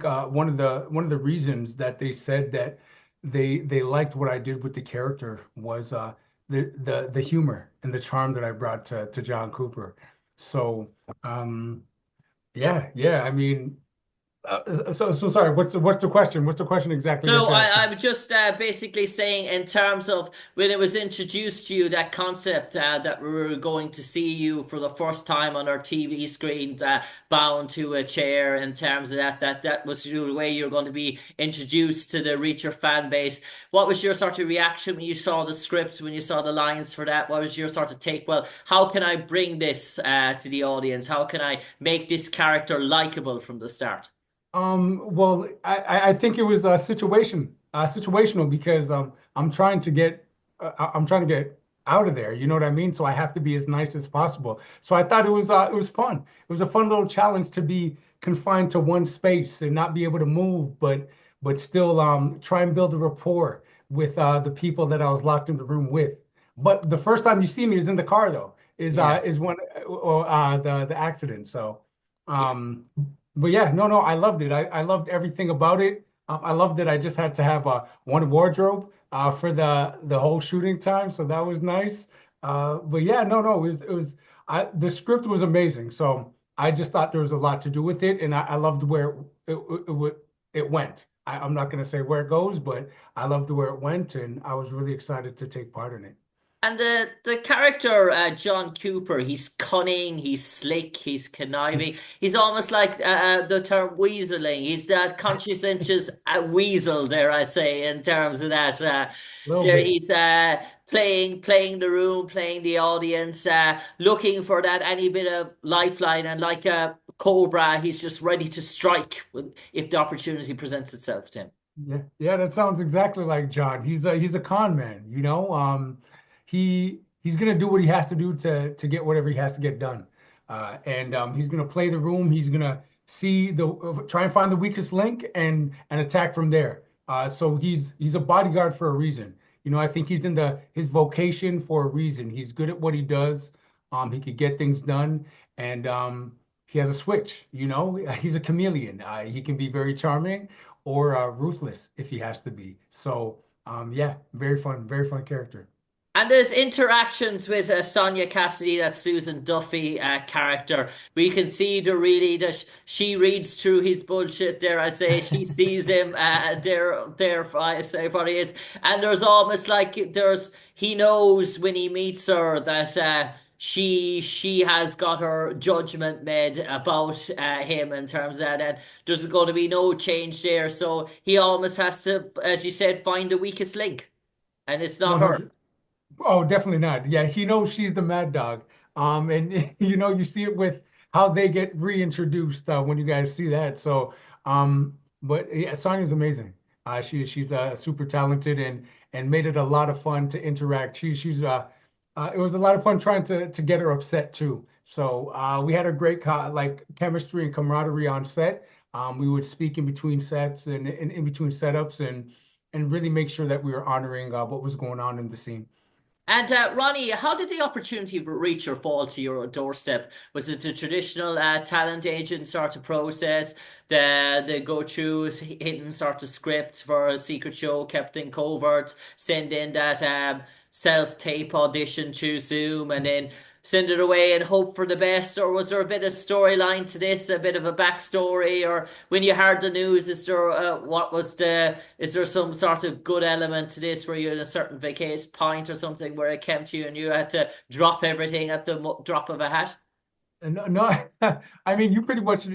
one of the reasons that they said that they liked what I did with the character was the humor and the charm that I brought to John Cooper. So um, yeah. I mean, so sorry. What's the question? What's the question exactly that No, you're asking? I'm just basically saying, in terms of when it was introduced to you, that concept that we were going to see you for the first time on our TV screen, bound to a chair. In terms of that was the way you were going to be introduced to the Reacher fan base. What was your sort of reaction when you saw the script, when you saw the lines for that? What was your sort of take? Well, how can I bring this to the audience? How can I make this character likable from the start? Well, I think it was a situational because I'm trying to get out of there. You know what I mean? So I have to be as nice as possible. So I thought it was fun. It was a fun little challenge to be confined to one space and not be able to move, but still try and build a rapport with the people that I was locked in the room with. But the first time you see me is in the car though, Yeah. is when the accident. So. Um, but yeah, no, I loved it. I loved everything about it. I loved that I just had to have one wardrobe for the whole shooting time, so that was nice. But yeah, no, the script was amazing. So I just thought there was a lot to do with it, and I loved where it went. I'm not going to say where it goes, but I loved where it went, and I was really excited to take part in it. And the character John Cooper, he's cunning, he's slick, he's conniving. He's almost like the term weaseling. He's that conscientious weasel, dare I say, in terms of that. A little There bit. he's playing the room, playing the audience, looking for that any bit of lifeline, and like a cobra, he's just ready to strike if the opportunity presents itself to him. Yeah, that sounds exactly like John. He's a con man, you know. He's gonna do what he has to do to get whatever he has to get done, and he's gonna play the room. He's gonna see the try and find the weakest link and attack from there. So he's a bodyguard for a reason. You know, I think he's in the his vocation for a reason. He's good at what he does. He could get things done, and he has a switch. You know, he's a chameleon. He can be very charming or ruthless if he has to be. So yeah, very fun character. And there's interactions with Sonya Cassidy, that Susan Duffy character. We can see the really that she reads through his bullshit. Dare I say, she sees him there. I say what he is, and there's almost like there's he knows when he meets her that she has got her judgment made about him in terms of that, and there's going to be no change there. So he almost has to, as you said, find the weakest link, and it's No, not no, her. oh, definitely not. Yeah, he knows she's the mad dog. And you know, you see it with how they get reintroduced when you guys see that. So, but yeah, Sonya's amazing. She's super talented and made it a lot of fun to interact. It was a lot of fun trying to get her upset too. So we had a great like chemistry and camaraderie on set. We would speak in between sets and in between setups and really make sure that we were honoring what was going on in the scene. And Ronnie, how did the opportunity for Reacher fall to your doorstep? Was it the traditional talent agent sort of process, the go through hidden sort of script for a secret show kept in covert, send in that self tape audition through Zoom, and then send it away and hope for the best? Or was there a bit of storyline to this, a bit of a backstory? Or when you heard the news, is there is there some sort of good element to this where you're in a certain vacation point or something where it came to you and you had to drop everything at the drop of a hat? And no, I mean you pretty much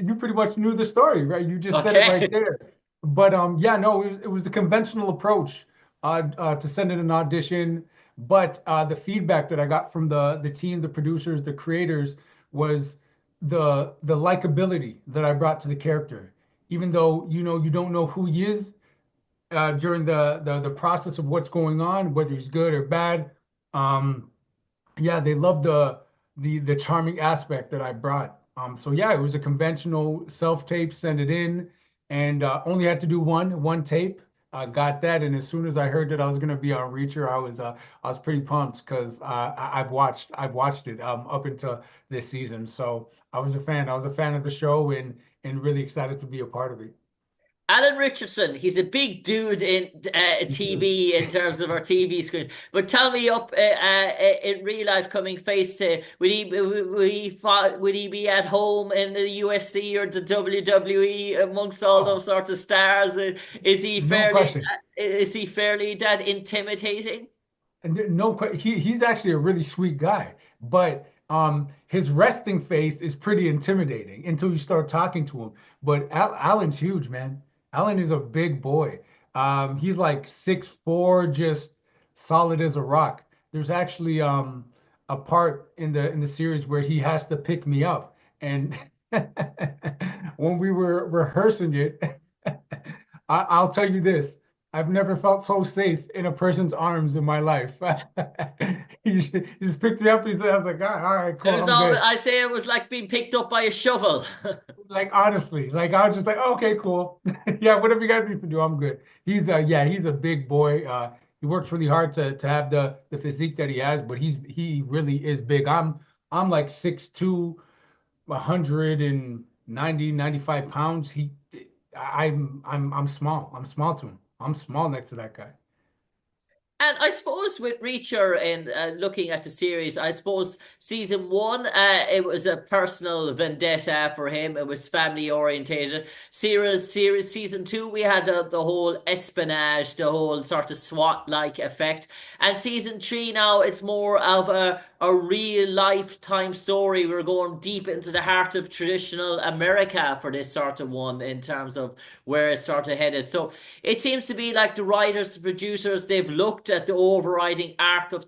knew the story, right? You just said it right Okay. there. But yeah, no, it was the conventional approach to send in an audition. But the feedback that I got from the team, the producers, the creators was the likability that I brought to the character. Even though you know you don't know who he is during the process of what's going on, whether he's good or bad. Um, yeah, they loved the charming aspect that I brought. So yeah, it was a conventional self tape, send it in, and only had to do one tape. I got that, and as soon as I heard that I was gonna be on Reacher, I was pretty pumped because I've watched it up until this season. So I was a fan. I was a fan of the show and really excited to be a part of it. Alan Richardson, he's a big dude in TV in terms of our TV screens. But tell me up in real life, coming face to, would he be at home in the UFC or the WWE amongst all Oh, those sorts of stars? no question. Is he fairly that intimidating? And he's actually a really sweet guy, but his resting face is pretty intimidating until you start talking to him. But Alan's huge, man. Alan is a big boy. He's like 6'4", just solid as a rock. There's actually a part in the series where he has to pick me up, and when we were rehearsing it, I'll tell you this. I've never felt so safe in a person's arms in my life. He just picked me up. I was like, all right, It cool, was I'm all, good. I say it was like being picked up by a shovel. Like honestly, like I was just like, okay, cool. Yeah, whatever you guys need to do, I'm good. He's a big boy. He works really hard to have the physique that he has, but he really is big. I'm like 6'2", 190, 95 pounds. I'm small. I'm small to him. I'm small next to that guy. And I suppose with Reacher and looking at the series, I suppose season one, it was a personal vendetta for him. It was family orientated. Series season two, we had the whole espionage, the whole sort of SWAT like effect. And season three now, it's more of a real lifetime story. We're going deep into the heart of traditional America for this sort of one in terms of where it's sort of headed. So it seems to be like the writers, the producers, they've looked at the overriding arc of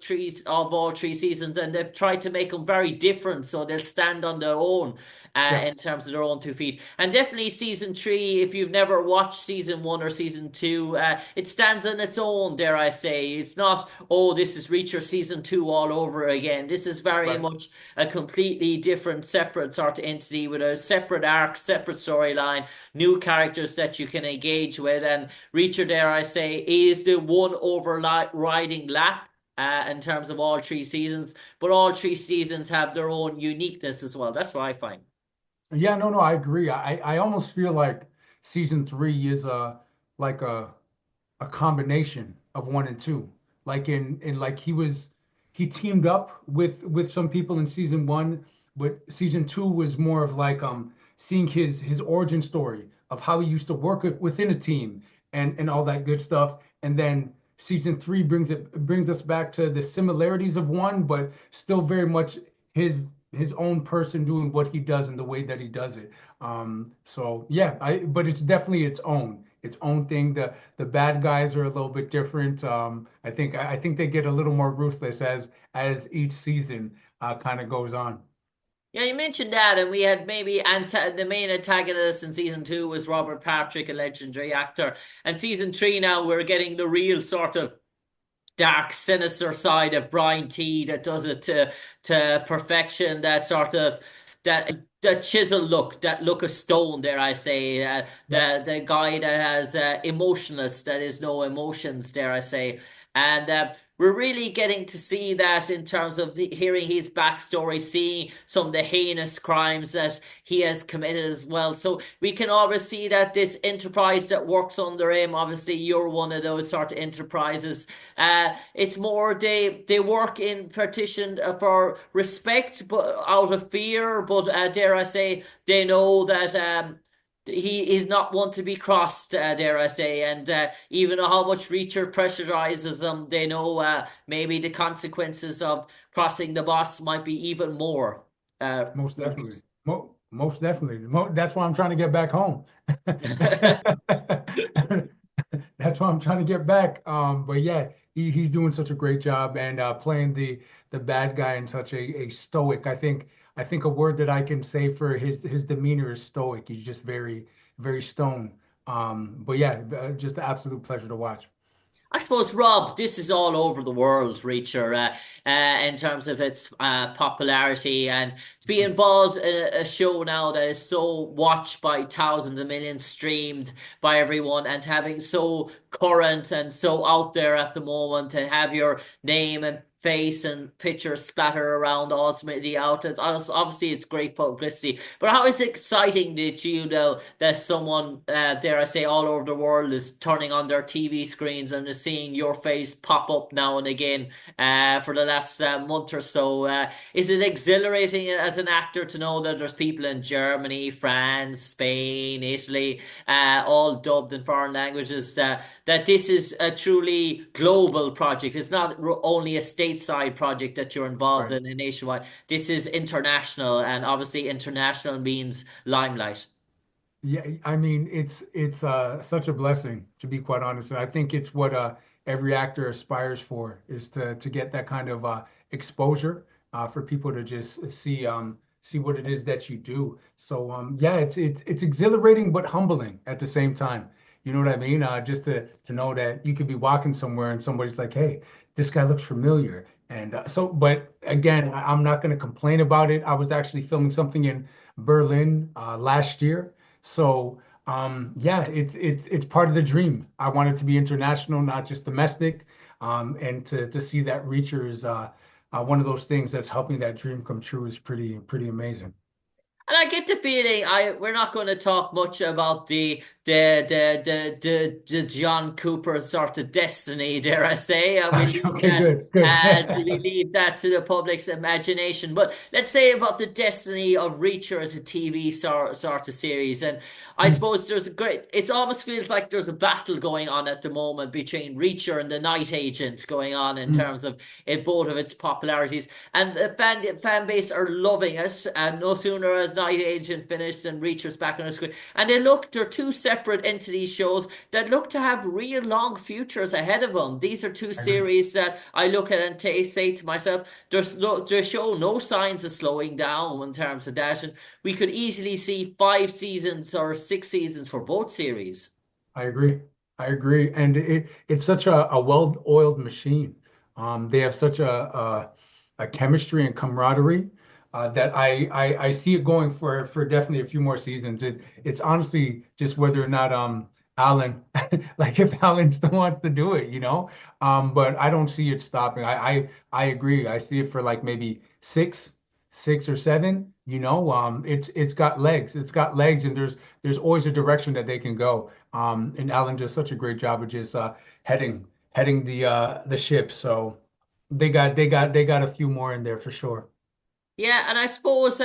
all three seasons and they've tried to make them very different so they'll stand on their own. Yeah. In terms of their own 2 feet. And definitely season three, if you've never watched season one or season two, it stands on its own, dare I say. It's not, oh, this is Reacher season two all over again. This is very Right. much a completely different, separate sort of entity with a separate arc, separate storyline, new characters that you can engage with. And Reacher, dare I say, is the one overriding lap in terms of all three seasons, but all three seasons have their own uniqueness as well. That's what I find. Yeah, no, I agree. I almost feel like season three is like a combination of one and two. Like in like he teamed up with some people in season one, but season two was more of like seeing his origin story of how he used to work within a team and all that good stuff. And then season three brings us back to the similarities of one, but still very much his own person doing what he does in the way that he does it. So yeah, but it's definitely its own thing. The bad guys are a little bit different. I think they get a little more ruthless as each season kind of goes on. Yeah, you mentioned that, and we had maybe the main antagonist in season two was Robert Patrick, a legendary actor. And season three now we're getting the real sort of dark, sinister side of Brian T that does it to perfection. That sort of that chisel look, that look of stone. Dare I say, Yep. the guy that has emotionless, that is no emotions. Dare I say, and we're really getting to see that in terms of hearing his backstory, seeing some of the heinous crimes that he has committed as well. So we can always see that this enterprise that works under him, obviously you're one of those sort of enterprises. It's more they work in partition for respect, but out of fear. But dare I say, they know that he is not one to be crossed, dare I say, and even how much Reacher pressurizes them, they know maybe the consequences of crossing the boss might be even more Most definitely. ruthless. Most definitely. That's why I'm trying to get back home. That's why I'm trying to get back. But yeah, he's doing such a great job and playing the bad guy in such a stoic. I think a word that I can say for his demeanor is stoic. He's just very stone. But yeah, just an absolute pleasure to watch. I suppose, Rob, this is all over the world, Reacher, in terms of its popularity and to be involved in a show now that is so watched by thousands of millions, streamed by everyone, and having so current and so out there at the moment, and have your name and face and pictures splatter around all the outlets. Obviously, it's great publicity. But how is it exciting that you know that someone, dare I say, all over the world is turning on their TV screens and is seeing your face pop up now and again for the last month or so? Is it exhilarating as an actor to know that there's people in Germany, France, Spain, Italy, all dubbed in foreign languages, that this is a truly global project? It's not only a stateside project that you're involved Right. in nationwide. This is international, and obviously international means limelight. Yeah, I mean, it's such a blessing to be quite honest, and I think it's what every actor aspires for is to get that kind of exposure for people to just see what it is that you do. So yeah, it's exhilarating but humbling at the same time. You know what I mean? Just to know that you could be walking somewhere and somebody's like, "Hey, this guy looks familiar," and but again, I'm not going to complain about it. I was actually filming something in Berlin last year. So yeah, it's part of the dream. I want it to be international, not just domestic. And to see that Reacher is one of those things that's helping that dream come true is pretty amazing. And I get the feeling I we're not going to talk much about the John Cooper sort of destiny, dare I say. Okay, good, good. We leave that to the public's imagination. But let's say about the destiny of Reacher as a TV sort of series. And I suppose there's a great, it almost feels like there's a battle going on at the moment between Reacher and the Night Agent going on in terms of both of its popularities. And the fan base are loving it. And no sooner has Night Agent finished than Reacher's back on the screen. And they're two separate entities shows that look to have real long futures ahead of them. These are two I agree. series that I look at and say to myself, they show no signs of slowing down in terms of that. And we could easily see 5 seasons or 6 seasons for both series. I agree. I agree. And it's such a well-oiled machine. They have such a chemistry and camaraderie that I see it going for definitely a few more seasons. It's honestly just whether or not Alan like if Alan still wants to do it, you know. But I don't see it stopping. I agree. I see it for like maybe six or seven. You know, it's got legs. It's got legs, and there's always a direction that they can go. And Alan does such a great job of just heading the ship. So they got a few more in there for sure. Yeah, and I suppose,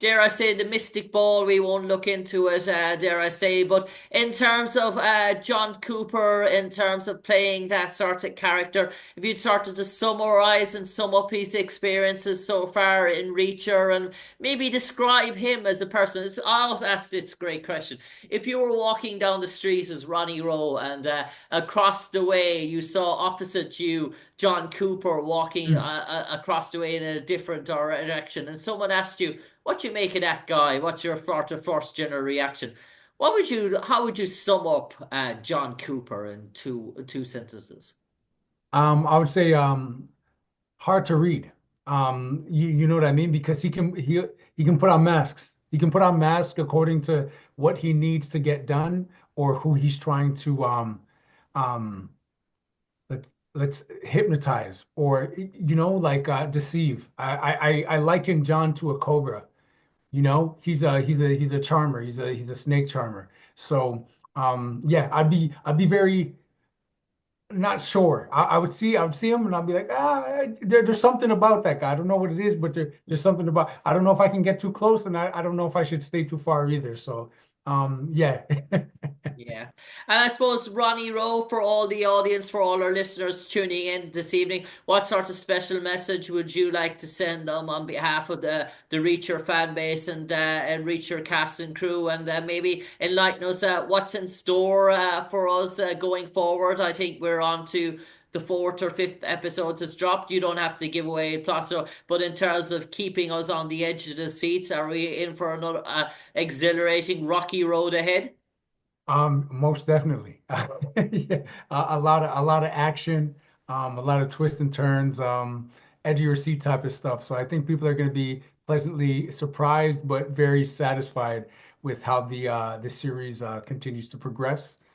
dare I say, the Mystic Ball, we won't look into it, dare I say, but in terms of John Cooper, in terms of playing that sort of character, if you'd sort of to summarize and sum up his experiences so far in Reacher and maybe describe him as a person. I always ask this great question. If you were walking down the street as Ronnie Rowe and across the way you saw opposite you John Cooper walking Mm. across the way in a different direction, and someone asked you, "What you make of that guy? What's your sort of first general reaction?" How would you sum up John Cooper in two sentences? I would say hard to read. You know what I mean? Because he can put on masks. He can put on masks according to what he needs to get done or who he's trying to um let's hypnotize or like deceive. I liken John to a cobra. You know, he's a charmer. He's a snake charmer. So yeah, I'd be very not sure. I would see him and I'd be like, there's something about that guy. I don't know what it is, but there's something about. I don't know if I can get too close, and I don't know if I should stay too far either. So, yeah. Yeah. And I suppose, Ronnie Rowe, for all the audience, for all our listeners tuning in this evening, what sort of special message would you like to send them on behalf of the Reacher fan base and Reacher cast and crew, and maybe enlighten us what's in store for us going forward? I think we're on to the fourth or fifth episodes has dropped. You don't have to give away plot, but in terms of keeping us on the edge of the seats, are we in for another exhilarating rocky road ahead? Most definitely. Yeah, a lot of action, a lot of twists and turns, edge of your seat type of stuff. So I think people are going to be pleasantly surprised, but very satisfied with how the series continues to progress.